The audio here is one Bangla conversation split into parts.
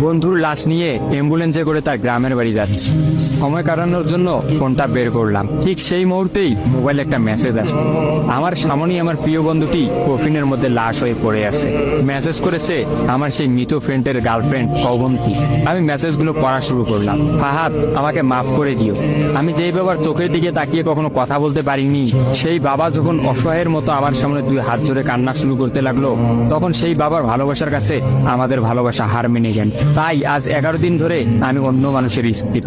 বন্ধুর লাশ নিয়ে অ্যাম্বুলেন্সে করে তার গ্রামের বাড়ি যাচ্ছি। সময় কাটানোর জন্য ফোনটা বের করলাম। ঠিক সেই মুহূর্তেই মোবাইলে একটা মেসেজ আসে। আমার সামনেই আমার প্রিয় বন্ধুটি কফিনের মধ্যে লাশ হয়ে পড়ে আছে। মেসেজ করেছে আমার সেই মৃত ফ্রেন্ডের গার্লফ্রেন্ড অবন্তী। আমি মেসেজগুলো পড়া শুরু করলাম। ফাহাদ, আমাকে মাফ করে দিও। আমি যেই বাবার চোখের দিকে তাকিয়ে কখনো কথা বলতে পারিনি, সেই বাবা যখন অসহায়ের মতো আমার সামনে দুই হাত জোড়ে কান্না শুরু করতে লাগলো, তখন সেই বাবার ভালোবাসার কাছে আমাদের ভালোবাসা হার মেনে গেল। তাই আজ 11 দিন ধরে আমি অন্য মানুষের স্ত্রী।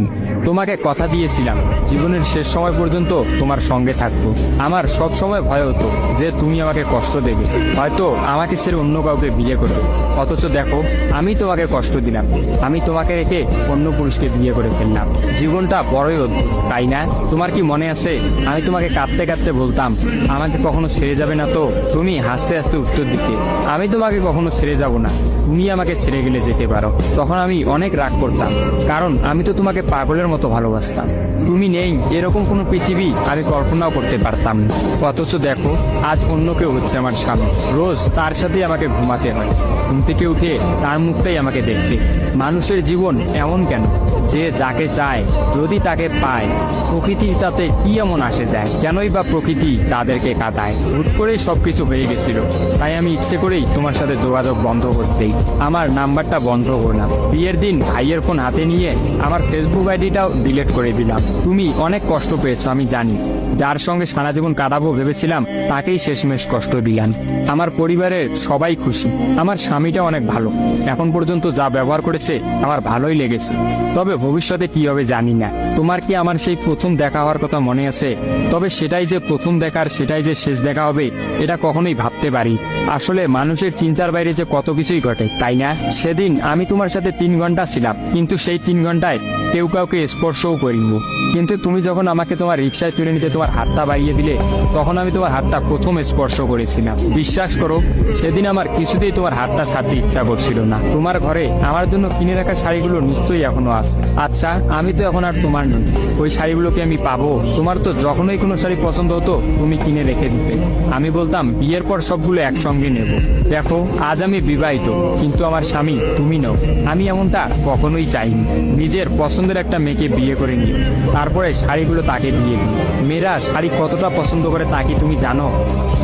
তোমাকে কথা দিয়েছিলাম জীবনের শেষ সময় পর্যন্ত তোমার সঙ্গে থাকবো। আমার সব সময় ভয় হতো যে তুমি আমাকে কষ্ট দেবে, হয়তো আমাকে ছেড়ে অন্য কাউকে বিয়ে করবে। অথচ দেখো, আমি তোমাকে কষ্ট দিলাম, আমি তোমাকে রেখে অন্য পুরুষকে বিয়ে করে ফেললাম। জীবনটা বড়ই অদ্ভুত, তাই না? তোমার কি মনে আছে আমি তোমাকে কাঁদতে কাঁদতে বলতাম আমাকে কখনো ছেড়ে যাবে না? তো তুমি হাসতে হাসতে উত্তর দিতে আমি তোমাকে কখনো ছেড়ে যাব না, তুমি আমাকে ছেড়ে গেলে যেতে পারো। তখন আমি অনেক রাগ করতাম, কারণ আমি তো তোমাকে পাগলের মতো ভালোবাসতাম। তুমি নেই এরকম কোনো পৃথিবী আমি কল্পনাও করতে পারতাম না। অথচ দেখো, আজ অন্য কেউ হচ্ছে আমার স্বামী। রোজ তার সাথেই আমাকে ঘুমাতে হয়, ঘুম থেকে উঠে তার মুখটাই আমাকে দেখতে। মানুষের জীবন এমন কেন যে যাকে চায় যদি তাকে পায়? প্রকৃতির তাতে কি এমন আসে যায়? কেনই বা প্রকৃতি তাদেরকে কাঁদায়? হুট করেই সবকিছু হয়ে গেছিল, তাই আমি ইচ্ছে করেই তোমার সাথে যোগাযোগ বন্ধ করতেই আমার নাম্বারটা বন্ধ করলাম। বিয়ের দিন ভাইয়ের ফোন হাতে নিয়ে আমার ফেসবুক আইডিটাও ডিলিট করে দিলাম। তুমি অনেক কষ্ট পেয়েছো আমি জানি, যার সঙ্গে সারা জীবন কাটাবো ভেবেছিলাম তাকেই শেষমেশ কষ্ট দিলাম। আমার পরিবারের সবাই খুশি, আমার স্বামীটা অনেক ভালো, এখন পর্যন্ত যা ব্যবহার করেছে আমার ভালোই লেগেছে। তবে ভবিষ্যতে কি হবে জানি না। তোমার কি আমার সেই প্রথম দেখা হওয়ার কথা মনে আছে? তবে সেটাই যে প্রথম দেখার, সেটাই যে শেষ দেখা হবে, এটা কখনোই ভাবতে পারি। আসলে মানুষের চিন্তার বাইরে যে কত কিছুই ঘটে, তাই না? সেদিন আমি তোমার সাথে 3 ঘন্টা ছিলাম, কিন্তু সেই 3 ঘন্টায় কেউ কাউকে স্পর্শও করিনি। কিন্তু তুমি যখন আমাকে তোমার রিক্সায় তুলে নিতে তোমার হাতটা বাড়িয়ে দিলে, তখন আমি তোমার হাতটা প্রথম স্পর্শ করেছিলাম। বিশ্বাস করো, সেদিন আমার কিছুতেই তোমার হাতটা ছাড়তে ইচ্ছা করছিল না। তোমার ঘরে আমার জন্য কিনে রাখা শাড়িগুলো নিশ্চয়ই এখনো আছে। আচ্ছা, আমি তো এখন আর তোমার নই, ওই শাড়িগুলোকে আমি পাবো? তোমার তো যখনই কোনো শাড়ি পছন্দ হতো তুমি কিনে রেখে দিতে, আমি বলতাম বিয়ের পর সবগুলো একসঙ্গে নেব। দেখো, আজ আমি বিবাহিত, কিন্তু আমার স্বামী তুমি নও। আমি এমনটা কখনোই চাইনি। নিজের পছন্দের একটা মেয়েকে বিয়ে করে নিও, তারপরে শাড়িগুলো তাকে দিয়ে দিই। মেয়েরা শাড়ি কতটা পছন্দ করে তা কি তুমি জানো?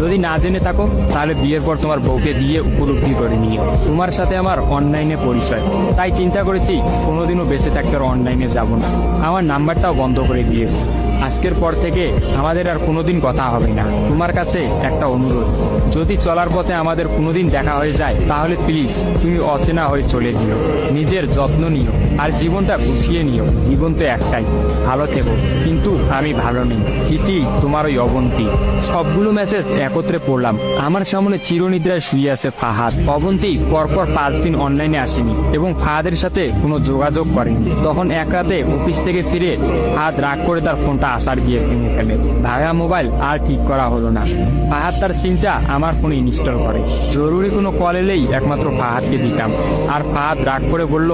যদি না জেনে থাকো তাহলে বিয়ের পর তোমার বউকে দিয়ে উপলব্ধি করে নিও। তোমার সাথে আমার অনলাইনে পরিচয়, তাই চিন্তা করেছি কোনোদিনও বেঁচে থাকতে আর অনলাইনে যাব না। আমার নাম্বারটাও বন্ধ করে দিয়েছি। আজকের পর থেকে আমাদের আর কোনোদিন কথা হবে না। তোমার কাছে একটা অনুরোধ, যদি চলার পথে আমাদের কোনোদিন দেখা হয়ে যায় তাহলে প্লিজ তুমি অচেনা হয়ে চলে নিও। নিজের যত্ন নিও আর জীবনটা গুছিয়ে নিও। জীবন তো একটাই, ভালো থেকো। কিন্তু আমি ভালো নেই। ইতি, তোমার ওই অবন্তী। সবগুলো মেসেজ একত্রে পড়লাম। আমার সামনে চিরনিদ্রায় শুয়ে আছে ফাহাদ। অবন্তী পরপর 5 দিন অনলাইনে আসেনি এবং ফাহাদের সাথে কোনো যোগাযোগ করেনি। তখন এক রাতে অফিস থেকে ফিরে ফাহাদ রাগ করে তার ফোনটা আসার গিয়ে ভেঙে ফেলে। ভাঙা মোবাইল আর ঠিক করা হলো না। ফাহাদ তার সিমটা আমার ফোনে ইনস্টল করে। জরুরি কোনো কল এলেই একমাত্র ফাহাদকে দিতাম। আর ফাহাদ রাগ করে বলল,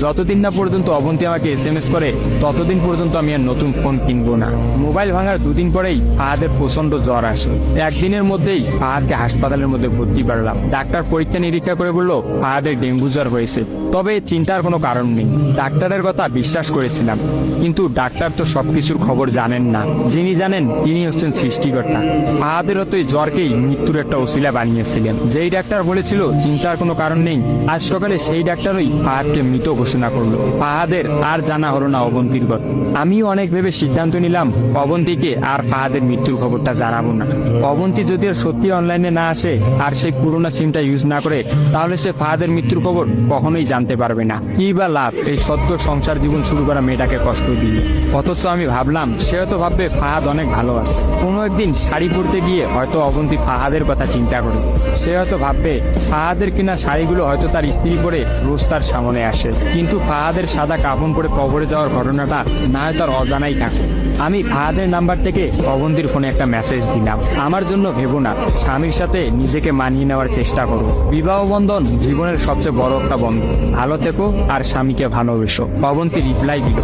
যতদিন না পর্যন্ত অবন্তী আমাকে SMS করে ততদিন পর্যন্ত আমি আর নতুন ফোন কিনবো না। মোবাইল ভাঙার 2 দিন পরেই ফাহাদের প্রচন্ড জ্বর আসে। একদিনের মধ্যেই ফাহাদকে হাসপাতালের মধ্যে ভর্তি করলাম। ডাক্তার পরীক্ষা নিরীক্ষা করে বলল ফাহাদের ডেঙ্গু জ্বর হয়েছে। তবে চিন্তার কোনো কারণ নেই। ডাক্তারের কথা বিশ্বাস করেছিলাম, কিন্তু ডাক্তার তো সবকিছুর খবর জানেন না। যিনি জানেন তিনি হচ্ছেন সৃষ্টিকর্তা। ফাহাদের হয়তো এই জ্বরকেই মৃত্যুর একটা ওসিলা বানিয়েছিলেন। যেই ডাক্তার বলেছিল চিন্তার কোনো কারণ নেই, আজ সকালে সেই ডাক্তারই ফাহাদকে মৃত ঘোষণা করলো। ফাহাদের আর জানা হলো না অবন্তীর কথা। আমিও অনেক ভেবে সিদ্ধান্ত নিলাম অবন্তীকে আর ফাহাদের মৃত্যুর খবরটা জানাবো না। অবন্তী যদি আর সত্যি অনলাইনে না আসে আর সেই পুরোনো সিমটা ইউজ না করে, তাহলে সে ফাহাদের মৃত্যুর খবর কখনোই জানতে পারবে না। কি বা লাভ এই সত্য সংসার জীবন শুরু করা মেয়েটাকে কষ্ট দিয়ে? অথচ আমি ভাবলাম সে হয়তো ভাববে ফাহাদ অনেক ভালো আছে। কোনো একদিন শাড়ি পরতে গিয়ে হয়তো অবন্তী ফাহাদের কথা চিন্তা করে। সে হয়তো ভাববে ফাহাদের কিনা শাড়িগুলো হয়তো তার স্ত্রী পরে রোজ তার সামনে আসে, কিন্তু ফাহাদের সাদা কাফন পরে কবরে যাওয়ার ঘটনাটা না হয় তার অজানাই থাকে। আমি ফাহাদের নাম্বার থেকে অবন্তীর ফোনে একটা মেসেজ দিলাম, আমার জন্য ভেবো না, স্বামীর সাথে নিজেকে মানিয়ে নেওয়ার চেষ্টা করো। বিবাহ বন্ধন জীবনের সবচেয়ে বড় একটা বন্ধন, ভালো থেকো আর স্বামীকে ভালোবেসো। অবন্তী রিপ্লাই দিল,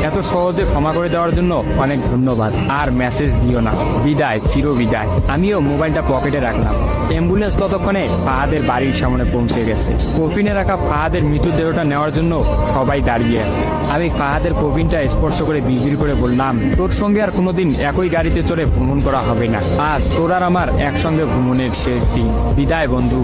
এত সহজে ক্ষমা করে দেওয়ার জন্য অনেক ধন্যবাদ, আর মেসেজ দিও না, বিদায়, চির বিদায়। আমিও মোবাইলটা পকেটে রাখলাম। অ্যাম্বুলেন্স ততক্ষণে ফাহাদের বাড়ির সামনে পৌঁছে গেছে। কফিনে রাখা ফাহাদের মৃতদেহটা নেওয়ার জন্য সবাই দাঁড়িয়ে আছে। আমি ফাহাদের কফিনটা স্পর্শ করে বিড়বিড় করে বললাম, তোর সঙ্গে আর কোনোদিন একই গাড়িতে চড়ে ভ্রমণ করা হবে না। আজ তোর আর আমার একসঙ্গে ভ্রমণের শেষ দিন। বিদায় বন্ধু।